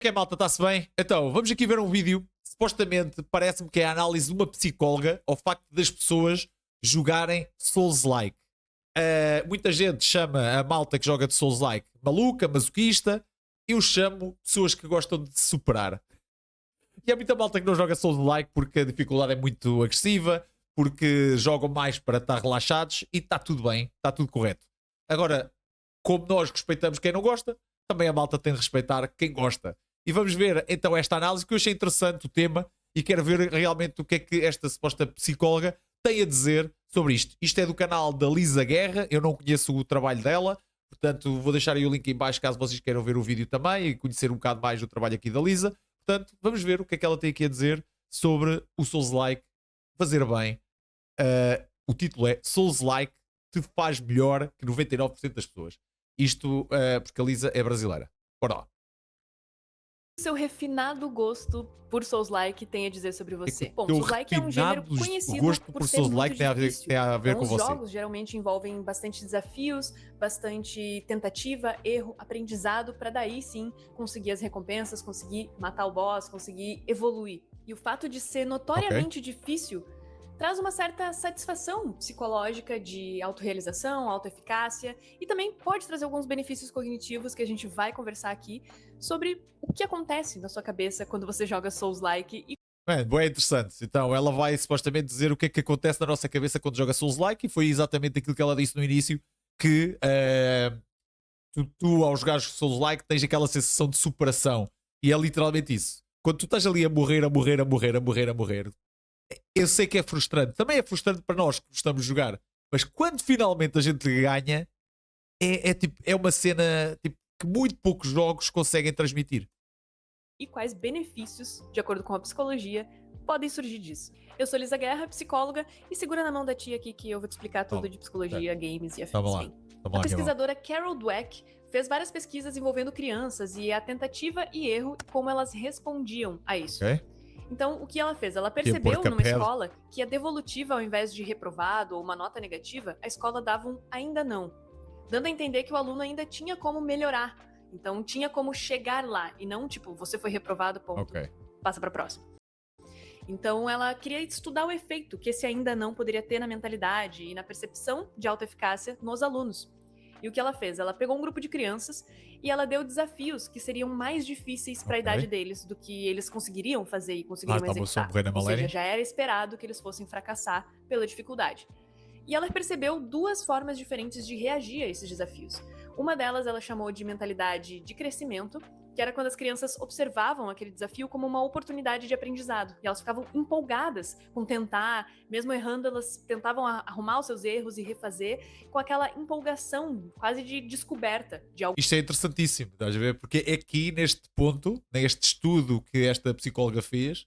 Que é, malta, está-se bem? Então, vamos aqui ver um vídeo. Supostamente, parece-me que é a análise de uma psicóloga ao facto das pessoas jogarem Souls-like. Muita gente chama a malta que joga de Souls-like maluca, masoquista. Eu chamo pessoas que gostam de se superar. E há muita malta que não joga Souls-like porque a dificuldade é muito agressiva, porque jogam mais para estar relaxados e está tudo bem, está tudo correto. Agora, como nós respeitamos quem não gosta, também a malta tem de respeitar quem gosta. E vamos ver então esta análise, que eu achei interessante o tema e quero ver realmente o que é que esta suposta psicóloga tem a dizer sobre isto. Isto é do canal da Lisa Guerra, eu não conheço o trabalho dela, portanto vou deixar aí o link em baixo caso vocês queiram ver o vídeo também e conhecer um bocado mais do trabalho aqui da Lisa. Portanto, vamos ver o que é que ela tem aqui a dizer sobre o Souls-like fazer bem. O título é Souls-like te faz melhor que 99% das pessoas. Isto porque a Lisa é brasileira. Bora lá. Seu refinado gosto por Souls-like tem a dizer sobre você? Bom, Teu Souls-like é um gênero refinado conhecido gosto por por ser Souls-like muito difícil. tem a ver Então, com os você. jogos geralmente envolvem bastante desafios, bastante tentativa, erro, aprendizado, para daí sim conseguir as recompensas, conseguir matar o boss, conseguir evoluir. E o fato de ser notoriamente difícil traz uma certa satisfação psicológica de autorrealização, autoeficácia e também pode trazer alguns benefícios cognitivos que a gente vai conversar aqui sobre o que acontece na sua cabeça quando você joga Souls-like e É interessante. Então, ela vai supostamente dizer o que é que acontece na nossa cabeça quando joga Souls-like, e foi exatamente aquilo que ela disse no início: que tu ao jogares Souls-like, tens aquela sensação de superação. E é literalmente isso. Quando tu estás ali a morrer, eu sei que é frustrante. Também é frustrante para nós que gostamos de jogar. Mas quando finalmente a gente ganha, é uma cena tipo, que muito poucos jogos conseguem transmitir. quais benefícios, de acordo com a psicologia, podem surgir disso. Eu sou Lisa Guerra, psicóloga, e segura na mão da tia aqui que eu vou te explicar tudo de psicologia, games e afins. Vamos lá. Bem, a pesquisadora Carol Dweck fez várias pesquisas envolvendo crianças e a tentativa e erro e como elas respondiam a isso. Então, o que ela fez? Ela percebeu numa escola que a devolutiva, ao invés de reprovado ou uma nota negativa, a escola dava um ainda não, dando a entender que o aluno ainda tinha como melhorar. Então, tinha como chegar lá, e não tipo, você foi reprovado, ponto, passa pra próxima. Então, ela queria estudar o efeito que esse ainda não poderia ter na mentalidade e na percepção de autoeficácia nos alunos. E o que ela fez? Ela pegou um grupo de crianças e ela deu desafios que seriam mais difíceis para a idade deles do que eles conseguiriam fazer e conseguiriam executar. Ou seja, já era esperado que eles fossem fracassar pela dificuldade. E ela percebeu duas formas diferentes de reagir a esses desafios. Uma delas ela chamou de mentalidade de crescimento, que era quando as crianças observavam aquele desafio como uma oportunidade de aprendizado. E elas ficavam empolgadas com tentar, mesmo errando, elas tentavam arrumar os seus erros e refazer com aquela empolgação quase de descoberta de algo. Isto é interessantíssimo, estás a ver? Porque é aqui, neste ponto, neste estudo que esta psicóloga fez,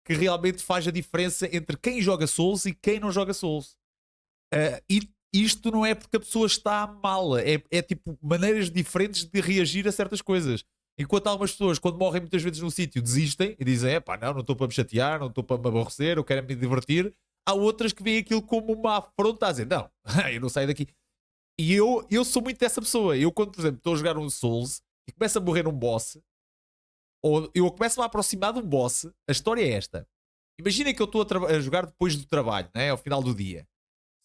que realmente faz a diferença entre quem joga Souls e quem não joga Souls. E isto não é porque a pessoa está mal, é tipo maneiras diferentes de reagir a certas coisas. Enquanto algumas pessoas, quando morrem muitas vezes num sítio, desistem e dizem: pá, não estou para me chatear, não estou para me aborrecer, eu quero me divertir. Há outras que veem aquilo como uma afronta, a dizer: não, eu não saio daqui. E eu sou muito dessa pessoa. Eu, quando, por exemplo, estou a jogar um Souls e começo a morrer num boss, ou eu começo a me aproximar de um boss, a história é esta. Imagina que eu estou a jogar depois do trabalho, né, ao final do dia.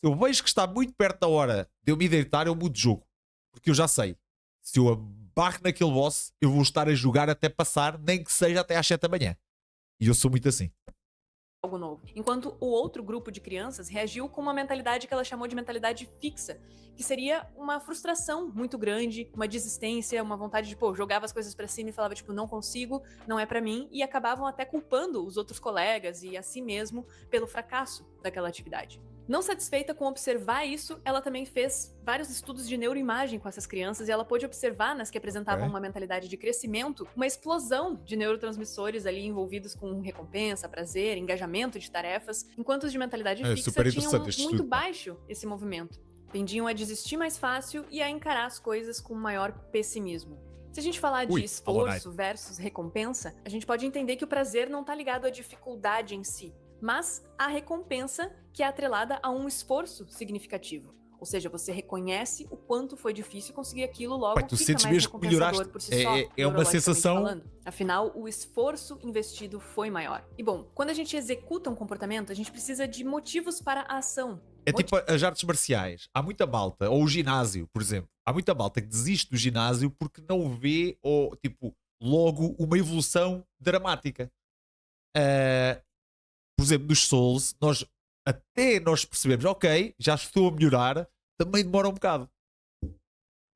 Se eu vejo que está muito perto da hora de eu me deitar, eu mudo de jogo. Porque eu já sei. Se eu barro naquele boss, eu vou estar a jogar até passar, nem que seja até às 7 da manhã. E eu sou muito assim. Algo novo. Enquanto o outro grupo de crianças reagiu com uma mentalidade que ela chamou de mentalidade fixa, que seria uma frustração muito grande, uma desistência, uma vontade de, jogava as coisas pra cima e falava, tipo, não consigo, não é pra mim, e acabavam até culpando os outros colegas e a si mesmo pelo fracasso daquela atividade. Não satisfeita com observar isso, ela também fez vários estudos de neuroimagem com essas crianças e ela pôde observar nas que apresentavam uma mentalidade de crescimento, uma explosão de neurotransmissores ali envolvidos com recompensa, prazer, engajamento de tarefas, enquanto os de mentalidade fixa tinham muito baixo esse movimento. Tendiam a desistir mais fácil e a encarar as coisas com maior pessimismo. Se a gente falar de esforço versus recompensa, a gente pode entender que o prazer não está ligado à dificuldade em si, mas à recompensa que é atrelada a um esforço significativo. Ou seja, você reconhece o quanto foi difícil conseguir aquilo, logo Pai, tu fica sentes mais mesmo que melhoraste. recompensador por si só, É uma sensação. falando. Afinal, o esforço investido foi maior. E bom, quando a gente executa um comportamento, a gente precisa de motivos para a ação. É tipo as artes marciais. Há muita malta, ou o ginásio, por exemplo. Há muita malta que desiste do ginásio porque não vê, ou tipo, logo uma evolução dramática. Por exemplo, nos Souls, até nós percebemos, ok, já estou a melhorar, também demora um bocado.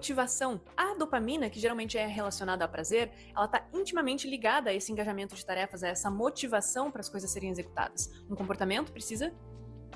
Motivação. A dopamina, que geralmente é relacionada ao prazer, ela está intimamente ligada a esse engajamento de tarefas, a essa motivação para as coisas serem executadas. Um comportamento precisa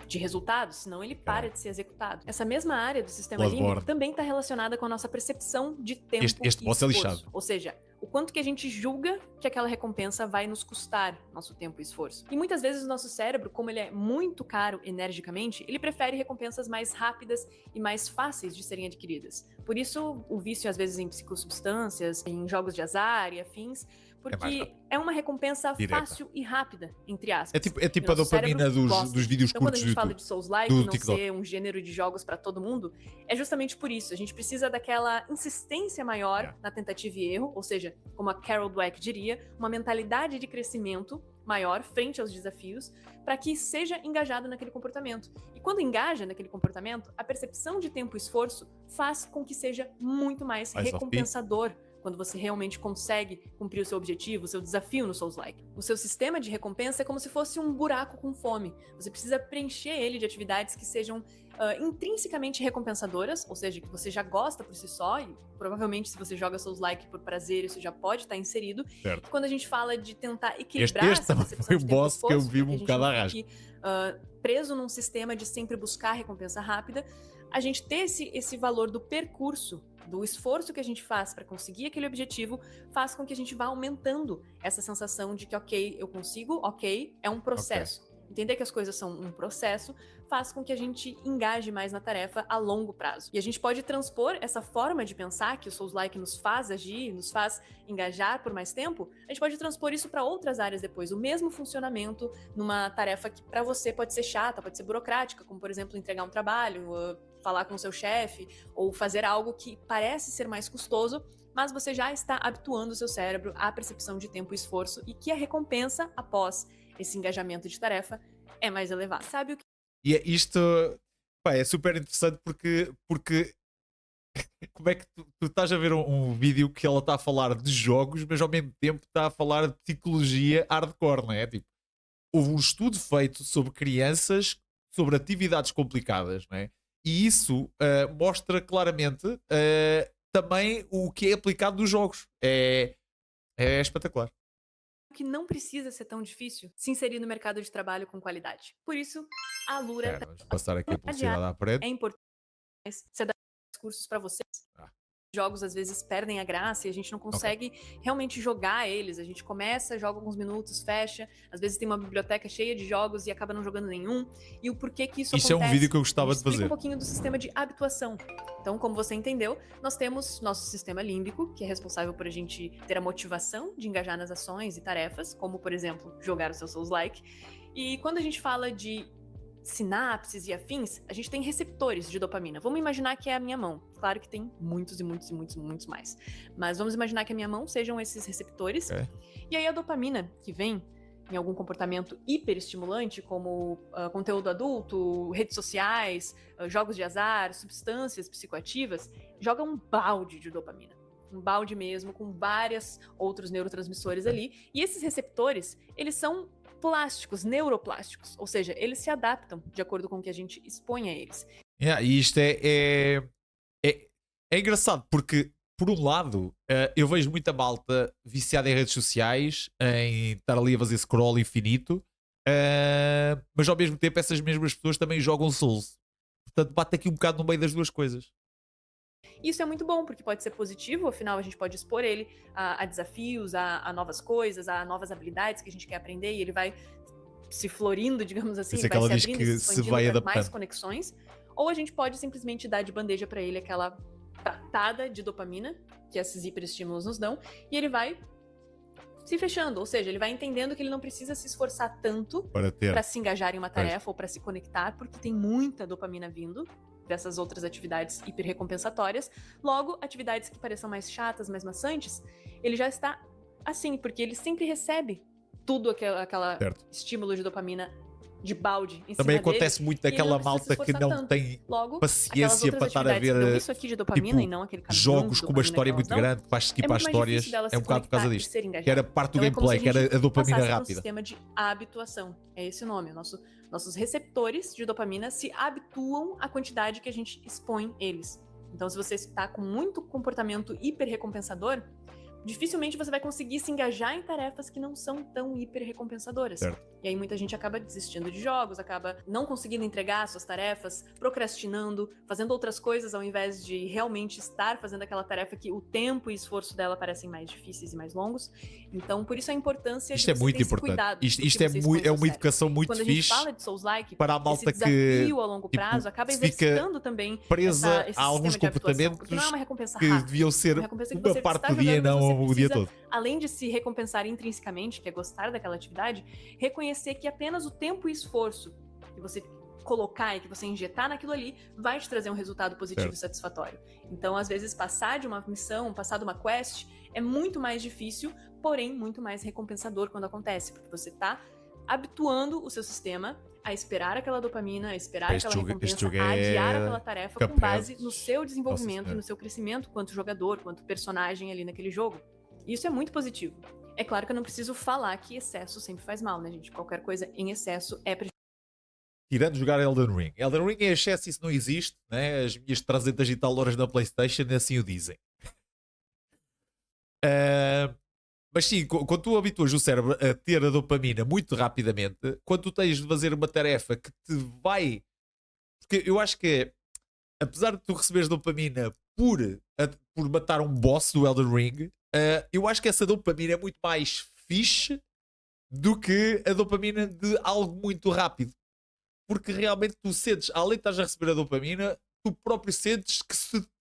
de resultados, senão ele para de ser executado. Essa mesma área do sistema límbico também está relacionada com a nossa percepção de tempo este e esforço. É lixado. Ou seja, o quanto que a gente julga que aquela recompensa vai nos custar nosso tempo e esforço. E muitas vezes o nosso cérebro, como ele é muito caro energicamente, ele prefere recompensas mais rápidas e mais fáceis de serem adquiridas. Por isso, o vício às vezes em psicossubstâncias, em jogos de azar e afins, porque é uma recompensa fácil e rápida, entre aspas. É tipo a dopamina dos vídeos então, curtos quando a gente fala de Souls-like não TikTok ser um gênero de jogos para todo mundo, é justamente por isso. A gente precisa daquela insistência maior na tentativa e erro, ou seja, como a Carol Dweck diria, uma mentalidade de crescimento maior frente aos desafios, para que seja engajado naquele comportamento. E quando engaja naquele comportamento, a percepção de tempo e esforço faz com que seja muito mais recompensador quando você realmente consegue cumprir o seu objetivo, o seu desafio no Souls-like. O seu sistema de recompensa é como se fosse um buraco com fome. Você precisa preencher ele de atividades que sejam intrinsecamente recompensadoras, ou seja, que você já gosta por si só, e provavelmente se você joga Souls-like por prazer, isso já pode estar inserido. Certo. Quando a gente fala de tentar equilibrar essa percepção foi de o tempo boss que eu vi um bocado a rasgo. Preso num sistema de sempre buscar recompensa rápida, a gente ter esse valor do percurso, do esforço que a gente faz para conseguir aquele objetivo, faz com que a gente vá aumentando essa sensação de que, ok, eu consigo, ok, é um processo. Entender que as coisas são um processo faz com que a gente engaje mais na tarefa a longo prazo. E a gente pode transpor essa forma de pensar que o Souls-like nos faz agir, nos faz engajar por mais tempo, a gente pode transpor isso para outras áreas depois. O mesmo funcionamento numa tarefa que para você pode ser chata, pode ser burocrática, como por exemplo entregar um trabalho, falar com o seu chefe, ou fazer algo que parece ser mais custoso, mas você já está habituando o seu cérebro à percepção de tempo e esforço e que a recompensa após esse engajamento de tarefa é mais elevada. Sabe o que? E isto é super interessante porque como é que tu estás a ver um vídeo que ela está a falar de jogos, mas ao mesmo tempo está a falar de psicologia hardcore, não é? Tipo, houve um estudo feito sobre crianças, sobre atividades complicadas, não é? E isso mostra claramente também o que é aplicado nos jogos. É espetacular. Que não precisa ser tão difícil se inserir no mercado de trabalho com qualidade. Por isso, a Lura Vamos passar aqui a publicidade à parede. é importante você dar cursos para vocês. Jogos às vezes perdem a graça e a gente não consegue realmente jogar eles. A gente começa, joga alguns minutos, fecha. Às vezes tem uma biblioteca cheia de jogos e acaba não jogando nenhum. E o porquê que isso acontece? Isso é um vídeo que eu gostava de fazer. Um pouquinho do sistema de habituação. Então, como você entendeu, nós temos nosso sistema límbico, que é responsável por a gente ter a motivação de engajar nas ações e tarefas, como, por exemplo, jogar o seu Souls-like. E quando a gente fala de sinapses e afins, a gente tem receptores de dopamina. Vamos imaginar que é a minha mão. Claro que tem muitos e muitos e muitos, muitos mais. Mas vamos imaginar que a minha mão sejam esses receptores. E aí a dopamina que vem em algum comportamento hiperestimulante, como conteúdo adulto, redes sociais, jogos de azar, substâncias psicoativas, joga um balde de dopamina. Um balde mesmo, com vários outros neurotransmissores ali. E esses receptores, eles são plásticos, neuroplásticos, ou seja, eles se adaptam de acordo com o que a gente expõe a eles. E isto é engraçado, porque por um lado eu vejo muita malta viciada em redes sociais, em estar ali a fazer scroll infinito, mas ao mesmo tempo essas mesmas pessoas também jogam Souls. Portanto, bate aqui um bocado no meio das duas coisas. Isso é muito bom, porque pode ser positivo, afinal a gente pode expor ele a desafios, a novas coisas, a novas habilidades que a gente quer aprender, e ele vai se florindo, digamos assim, ele vai se abrindo, se expandindo para mais conexões. Ou a gente pode simplesmente dar de bandeja para ele aquela tratada de dopamina que esses hiperestímulos nos dão, e ele vai se fechando, ou seja, ele vai entendendo que ele não precisa se esforçar tanto para se engajar em uma tarefa ou para se conectar, porque tem muita dopamina vindo. dessas outras atividades hiperrecompensatórias. Logo, atividades que pareçam mais chatas, mais maçantes, ele já está assim, porque ele sempre recebe tudo aquela estímulo de dopamina de balde em também cima acontece dele, muito daquela malta que não tem paciência para estar a ver isso aqui de dopamina, tipo, e não aquele jogos com uma história muito grande que faz skip às histórias, é um bocado por causa disto, que era parte do gameplay, que era a dopamina rápida. Um sistema de habituação, é esse o nome. Nossos receptores de dopamina se habituam à quantidade que a gente expõe eles. Então, se você está com muito comportamento hiper recompensador, dificilmente você vai conseguir se engajar em tarefas que não são tão hiper recompensadoras. E aí muita gente acaba desistindo de jogos, acaba não conseguindo entregar suas tarefas, procrastinando, fazendo outras coisas ao invés de realmente estar fazendo aquela tarefa que o tempo e esforço dela parecem mais difíceis e mais longos. Então, por isso a importância de você ter esse cuidado. Isto é uma educação muito fixe. Quando a gente fala de Souls-like, para a malta esse desafio a longo prazo acaba exercitando também presa a alguns comportamentos não é uma recompensa que rápida, deviam ser uma uma parte do dia e não o dia todo. Além de se recompensar intrinsecamente, que é gostar daquela atividade, reconhecer que apenas o tempo e esforço que você colocar e que você injetar naquilo ali vai te trazer um resultado positivo e satisfatório. Então, às vezes, passar de uma missão, passar de uma quest, é muito mais difícil, porém muito mais recompensador quando acontece, porque você está habituando o seu sistema a esperar aquela dopamina, a esperar aquela recompensa, a adiar aquela tarefa com base no seu desenvolvimento e no seu crescimento quanto jogador, quanto personagem ali naquele jogo. Isso é muito positivo. É claro que eu não preciso falar que excesso sempre faz mal, né, gente? Qualquer coisa em excesso é prejudicial. Tirando jogar Elden Ring. Elden Ring em excesso, isso não existe, né? As minhas 300 e tal horas na PlayStation assim o dizem. Mas sim, quando tu habituas o cérebro a ter a dopamina muito rapidamente, quando tu tens de fazer uma tarefa que te vai... Porque eu acho que, apesar de tu receberes dopamina por matar um boss do Elden Ring, eu acho que essa dopamina é muito mais fixe do que a dopamina de algo muito rápido. Porque realmente tu sentes, além de estás a receber a dopamina, tu próprio sentes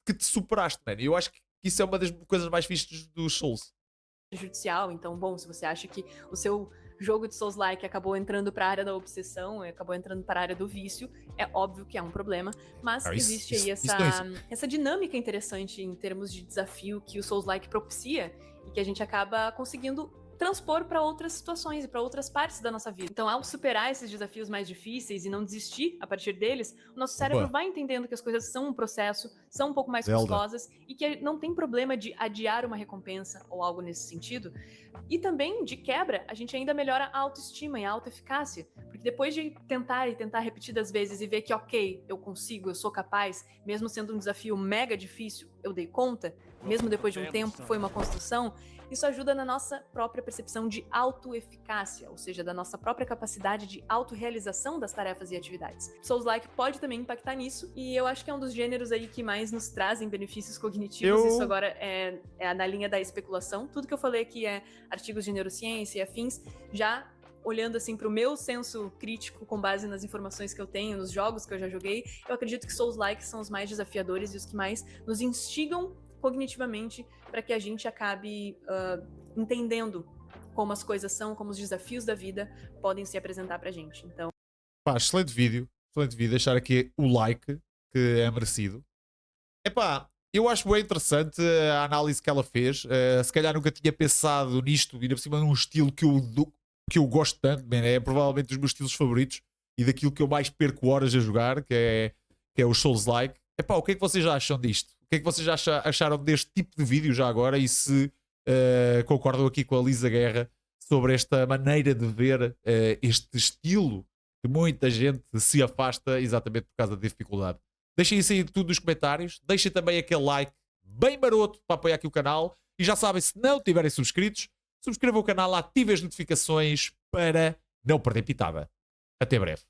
que te superaste, mano. Eu acho que isso é uma das coisas mais fixes dos Souls. Prejudicial, então, bom, se você acha que o seu jogo de Souls-like acabou entrando para a área da obsessão, acabou entrando para a área do vício, é óbvio que é um problema, mas existe aí essa dinâmica interessante em termos de desafio que o Souls-like propicia e que a gente acaba conseguindo transpor para outras situações e para outras partes da nossa vida. Então, ao superar esses desafios mais difíceis e não desistir a partir deles, o nosso cérebro vai entendendo que as coisas são um processo, são um pouco mais custosas e que não tem problema de adiar uma recompensa ou algo nesse sentido. E também, de quebra, a gente ainda melhora a autoestima e a autoeficácia, porque depois de tentar repetidas vezes e ver que, ok, eu consigo, eu sou capaz, mesmo sendo um desafio mega difícil, eu dei conta, mesmo depois de um tempo, foi uma construção. Isso ajuda na nossa própria percepção de autoeficácia, ou seja, da nossa própria capacidade de autorrealização das tarefas e atividades. Souls-like pode também impactar nisso, e eu acho que é um dos gêneros aí que mais nos trazem benefícios cognitivos. Isso agora é na linha da especulação. Tudo que eu falei aqui é artigos de neurociência e afins, já olhando assim para o meu senso crítico com base nas informações que eu tenho, nos jogos que eu já joguei, eu acredito que Souls-like são os mais desafiadores e os que mais nos instigam cognitivamente para que a gente acabe entendendo como as coisas são, como os desafios da vida podem se apresentar pra gente. Então, excelente vídeo, deixar aqui o like que é merecido. Eu acho bem interessante a análise que ela fez. Se calhar nunca tinha pensado nisto, ainda por cima num estilo que eu gosto tanto, é provavelmente dos meus estilos favoritos e daquilo que eu mais perco horas a jogar, que é o Souls-like. O que é que vocês acham disto? O que é que vocês acharam deste tipo de vídeo já agora e se concordam aqui com a Lisa Guerra sobre esta maneira de ver este estilo que muita gente se afasta exatamente por causa da dificuldade? Deixem isso aí tudo nos comentários, deixem também aquele like bem maroto para apoiar aqui o canal e já sabem, se não tiverem subscritos, subscrevam o canal, ativem as notificações para não perder pitada. Até breve.